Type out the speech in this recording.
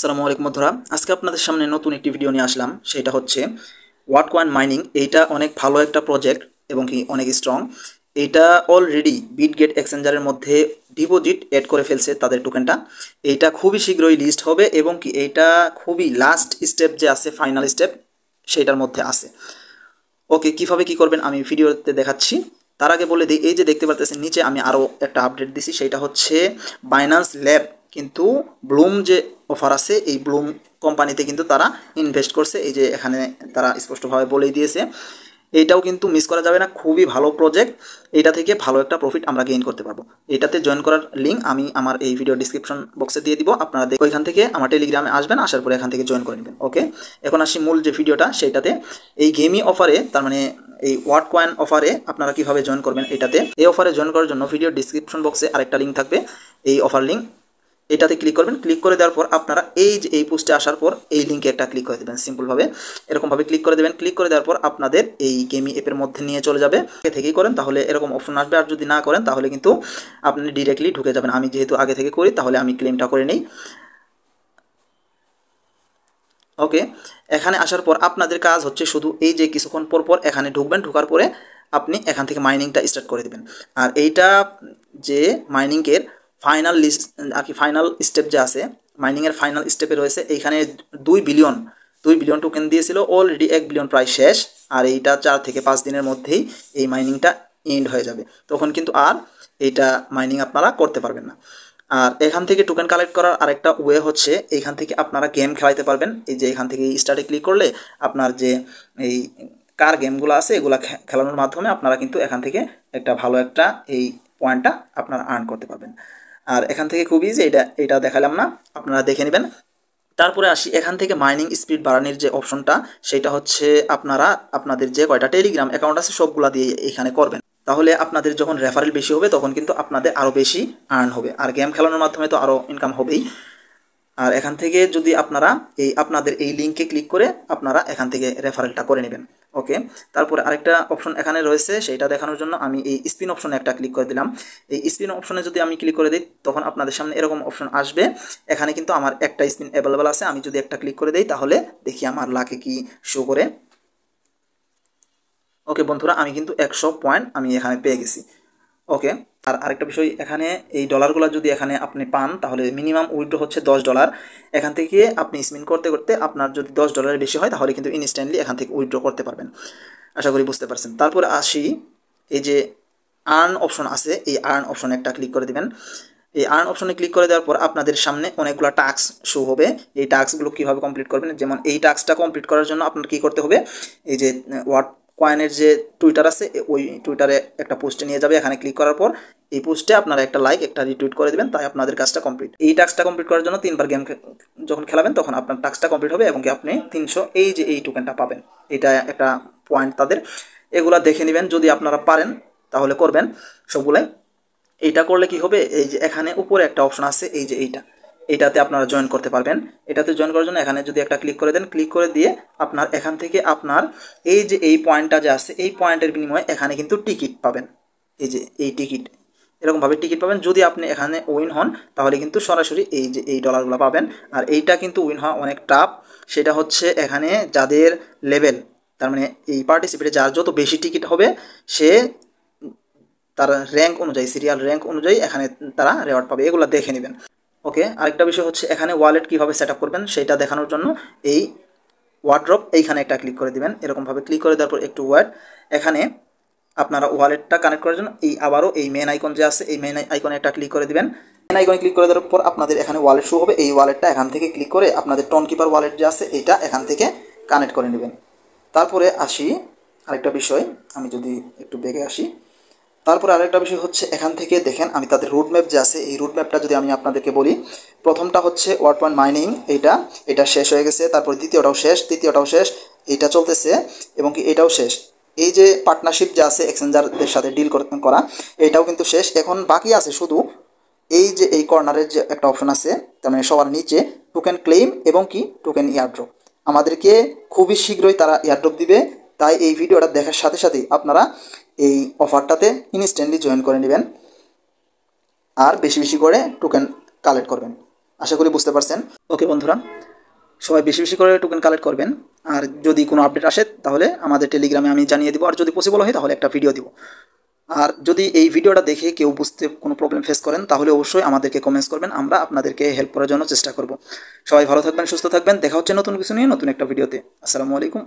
আসসালামু আলাইকুম বন্ধুরা, আজকে আপনাদের সামনে নতুন একটি ভিডিও নিয়ে আসলাম। সেটা হচ্ছে ওয়াটকয়েন মাইনিং। এইটা অনেক ভালো একটা প্রজেক্ট এবং কি অনেক স্ট্রং। এইটা অলরেডি বিটগেট এক্সচেঞ্জারের মধ্যে ডিপোজিট অ্যাড করে ফেলছে তাদের টোকেনটা। এইটা খুবই শীঘ্রই লিস্ট হবে এবং কি এইটা খুবই লাস্ট স্টেপ যে আছে, ফাইনাল স্টেপ সেইটার মধ্যে আছে। ওকে, কিভাবে কি করবেন আমি ভিডিওতে দেখাচ্ছি। তার আগে বলে দিই, এই যে দেখতে পাচ্ছেন নিচে আমি আরও একটা আপডেট দিছি, সেটা হচ্ছে বাইন্যান্স ল্যাব কিন্তু ব্লুম যে অফার আছে, এই ব্লুম কোম্পানিতে কিন্তু তারা ইনভেস্ট করছে। এই যে এখানে তারা স্পষ্টভাবে বলেই দিয়েছে, এইটাও কিন্তু মিস করা যাবে না। খুবই ভালো প্রজেক্ট, এটা থেকে ভালো একটা প্রফিট আমরা গেইন করতে পারবো। এটাতে জয়েন করার লিঙ্ক আমি আমার এই ভিডিও ডিসক্রিপশন বক্সে দিয়ে দিব। আপনারা ওইখান থেকে আমার টেলিগ্রামে আসবেন, আসার পরে এখান থেকে জয়েন করে নেবেন। ওকে, এখন আসি মূল যে ভিডিওটা সেইটাতে। এই গেমি অফারে, তার মানে এই ওয়াটকয়েন অফারে আপনারা কিভাবে জয়েন করবেন এটাতে। এই অফারে জয়েন করার জন্য ভিডিও ডিসক্রিপশন বক্সে আরেকটা লিঙ্ক থাকবে, এই অফার লিঙ্ক। এটাতে ক্লিক করবেন। ক্লিক করে দেওয়ার পর আপনারা এই যে এই পোস্টে আসার পর এই লিঙ্কে একটা ক্লিক করে দেবেন। সিম্পলভাবে এরকমভাবে ক্লিক করে দেবেন। ক্লিক করে দেওয়ার পর আপনাদের এই গেমি অ্যাপের মধ্যে নিয়ে চলে যাবে। আগে থেকেই করেন তাহলে এরকম অপশন আসবে, আর যদি না করেন তাহলে কিন্তু আপনি ডিরেক্টলি ঢুকে যাবেন। আমি যেহেতু আগে থেকে করি তাহলে আমি ক্লেমটা করে নিই। ওকে, এখানে আসার পর আপনাদের কাজ হচ্ছে শুধু এই যে কিছুক্ষণ পর পর এখানে ঢুকবেন। ঢোকার পরে আপনি এখান থেকে মাইনিংটা স্টার্ট করে দেবেন। আর এইটা যে মাইনিংয়ের ফাইনাল লিস্ট আর কি, ফাইনাল স্টেপ যে আছে, মাইনিংয়ের ফাইনাল স্টেপে রয়েছে এইখানে 2 বিলিয়ন টোকেন দিয়েছিল। অলরেডি 1 বিলিয়ন প্রায় শেষ। আর এইটা 4 থেকে 5 দিনের মধ্যেই এই মাইনিংটা এন্ড হয়ে যাবে। তখন কিন্তু আর এইটা মাইনিং আপনারা করতে পারবেন না। আর এখান থেকে টোকেন কালেক্ট করার আরেকটা ওয়ে হচ্ছে, এইখান থেকে আপনারা গেম খেলাইতে পারবেন। এই যে এখান থেকে স্টার্টে ক্লিক করলে আপনার যে এই কার গেমগুলো আছে এগুলো খেলানোর মাধ্যমে আপনারা কিন্তু এখান থেকে একটা ভালো একটা এই পয়েন্টটা আপনারা আর্ন করতে পারবেন। আর এখান থেকে খুব ইজি, এটা দেখালাম না, আপনারা দেখে নেবেন। তারপরে আসি, এখান থেকে মাইনিং স্পিড বাড়ানোর যে অপশনটা, সেটা হচ্ছে আপনারা আপনাদের যে কয়টা টেলিগ্রাম অ্যাকাউন্ট আছে সবগুলা দিয়ে এখানে করবেন। তাহলে আপনাদের যখন রেফারেল বেশি হবে তখন কিন্তু আপনাদের আরও বেশি আর্ন হবে। আর গেম খেলানোর মাধ্যমে তো আরও ইনকাম হবেই। আর এখান থেকে যদি আপনারা আপনাদের এই লিঙ্কে ক্লিক করে আপনারা এখান থেকে রেফারেলটা করে নেবেন। ওকে, তারপরে আরেকটা অপশন এখানে রয়েছে, সেইটা দেখানোর জন্য আমি এই স্পিন অপশনে একটা ক্লিক করে দিলাম। এই স্পিন অপশনে যদি আমি ক্লিক করে দিই তখন আপনাদের সামনে এরকম অপশন আসবে। এখানে কিন্তু আমার একটা স্পিন অ্যাভেলেবেল আছে। আমি যদি একটা ক্লিক করে দিই তাহলে দেখি আমার লাকে কি শো করে। ওকে বন্ধুরা, আমি কিন্তু 100 পয়েন্ট আমি এখানে পেয়ে গেছি। ওকে, আর আরেকটা বিষয়, এখানে এই ডলারগুলো যদি এখানে আপনি পান তাহলে মিনিমাম উইথড্র হচ্ছে $10। এখান থেকে আপনি স্পিন করতে করতে আপনার যদি $10 বেশি হয় তাহলে কিন্তু ইনস্ট্যান্টলি এখান থেকে উইথড্র করতে পারবেন। আশা করি বুঝতে পারছেন। তারপরে আসি, এই যে আর্ন অপশন আছে, এই আর্ন অপশনে একটা ক্লিক করে দেবেন। এই আর্ন অপশনে ক্লিক করে দেওয়ার পর আপনাদের সামনে অনেকগুলো টাস্ক শো হবে। এই টাস্কগুলো কীভাবে কমপ্লিট করবেন, যেমন এই টাস্কটা কমপ্লিট করার জন্য আপনার কী করতে হবে, এই যে কয়েনের যে টুইটার আছে ওই টুইটারে একটা পোস্টে নিয়ে যাবে। এখানে ক্লিক করার পর এই পোস্টে আপনারা একটা লাইক একটা রিটুইট করে দেবেন, তাই আপনাদের কাজটা কমপ্লিট। এই টাস্কটা কমপ্লিট করার জন্য 3বার গেম যখন খেলাবেন তখন আপনার টাস্কটা কমপ্লিট হবে এবং কি আপনি 300 এই যে এই টোকেনটা পাবেন। এটা একটা পয়েন্ট তাদের, এগুলা দেখে নেবেন। যদি আপনারা পারেন তাহলে করবেন সবগুলাই। এইটা করলে কি হবে, এই যে এখানে উপরে একটা অপশন আছে, এই যে এইটাতে আপনারা জয়েন করতে পারবেন। এটাতে জয়েন করার জন্য এখানে যদি একটা ক্লিক করে দেন, ক্লিক করে দিয়ে আপনার এখান থেকে আপনার এই যে এই পয়েন্টটা যে আছে এই পয়েন্টের বিনিময়ে এখানে কিন্তু টিকিট পাবেন। এই যে এই টিকিট, এরকমভাবে টিকিট পাবেন। যদি আপনি এখানে উইন হন তাহলে কিন্তু সরাসরি এই যে এই ডলারগুলো পাবেন। আর এইটা কিন্তু উইন হওয়া অনেক টাফ। সেটা হচ্ছে এখানে যাদের লেভেল, তার মানে এই পার্টিসিপেটে যার যত বেশি টিকিট হবে সে তার র্যাঙ্ক অনুযায়ী, সিরিয়াল র্যাঙ্ক অনুযায়ী এখানে তারা রেওয়ার্ড পাবে। এগুলো দেখে নেবেন। ওকে, আরেকটা বিষয় হচ্ছে এখানে ওয়ালেট কীভাবে সেট আপ করবেন সেটা দেখানোর জন্য এই ওয়ার্ড্রপ এইখানে একটা ক্লিক করে দেবেন। এরকমভাবে ক্লিক করে দেওয়ার পর একটু ওয়েট, এখানে আপনারা ওয়ালেটটা কানেক্ট করার জন্য আবারও এই মেন আইকন যে আছে এই মেন আইকনে একটা ক্লিক করে দেবেন। মেন আইকনে ক্লিক করে দেওয়ার পর আপনাদের এখানে ওয়ালেট শো হবে। এই ওয়ালেটটা এখান থেকে ক্লিক করে আপনাদের টোন কিপার ওয়ালেট যে আছে এটা এখান থেকে কানেক্ট করে নেবেন। তারপরে আসি আরেকটা বিষয়, আমি যদি একটু বেগে আসি। তারপরে আরেকটা বিষয় হচ্ছে এখান থেকে দেখেন আমি তাদের রুট ম্যাপ যে আছে এই রুট ম্যাপটা যদি আমি আপনাদেরকে বলি, প্রথমটা হচ্ছে ওয়াটকয়েন মাইনিং, এটা শেষ হয়ে গেছে। তারপর দ্বিতীয়টাও শেষ, তৃতীয়টাও শেষ, এইটা চলতেছে এবং কি এটাও শেষ। এই যে পার্টনারশিপ যে আছে এক্সচেঞ্জারদের সাথে ডিল করা, এটাও কিন্তু শেষ। এখন বাকি আছে শুধু এই যে এই কর্নারের যে একটা অপশন আছে, তার মানে সবার নিচে টোকেন ক্লেম এবং কি টোকেন এয়ারড্রপ। আমাদেরকে খুবই শীঘ্রই তারা এয়ারড্রপ দিবে, তাই এই ভিডিওটা দেখার সাথে সাথেই আপনারা এই অফারটাতে ইনস্ট্যান্টলি জয়েন করে নেবেন আর বেশি বেশি করে টোকেন কালেক্ট করবেন। আশা করি বুঝতে পারছেন। ওকে বন্ধুরা, সবাই বেশি বেশি করে টোকেন কালেক্ট করবেন। আর যদি কোনো আপডেট আসে তাহলে আমাদের টেলিগ্রামে আমি জানিয়ে দিব, আর যদি পসিবল হয় তাহলে একটা ভিডিও দিব। আর যদি এই ভিডিওটা দেখে কেউ বুঝতে কোনো প্রবলেম ফেস করেন তাহলে অবশ্যই আমাদেরকে কমেন্টস করবেন, আমরা আপনাদেরকে হেল্প করার জন্য চেষ্টা করব। সবাই ভালো থাকবেন, সুস্থ থাকবেন, দেখা হচ্ছে নতুন কিছু নিয়ে নতুন একটা ভিডিওতে। আসসালামু আলাইকুম।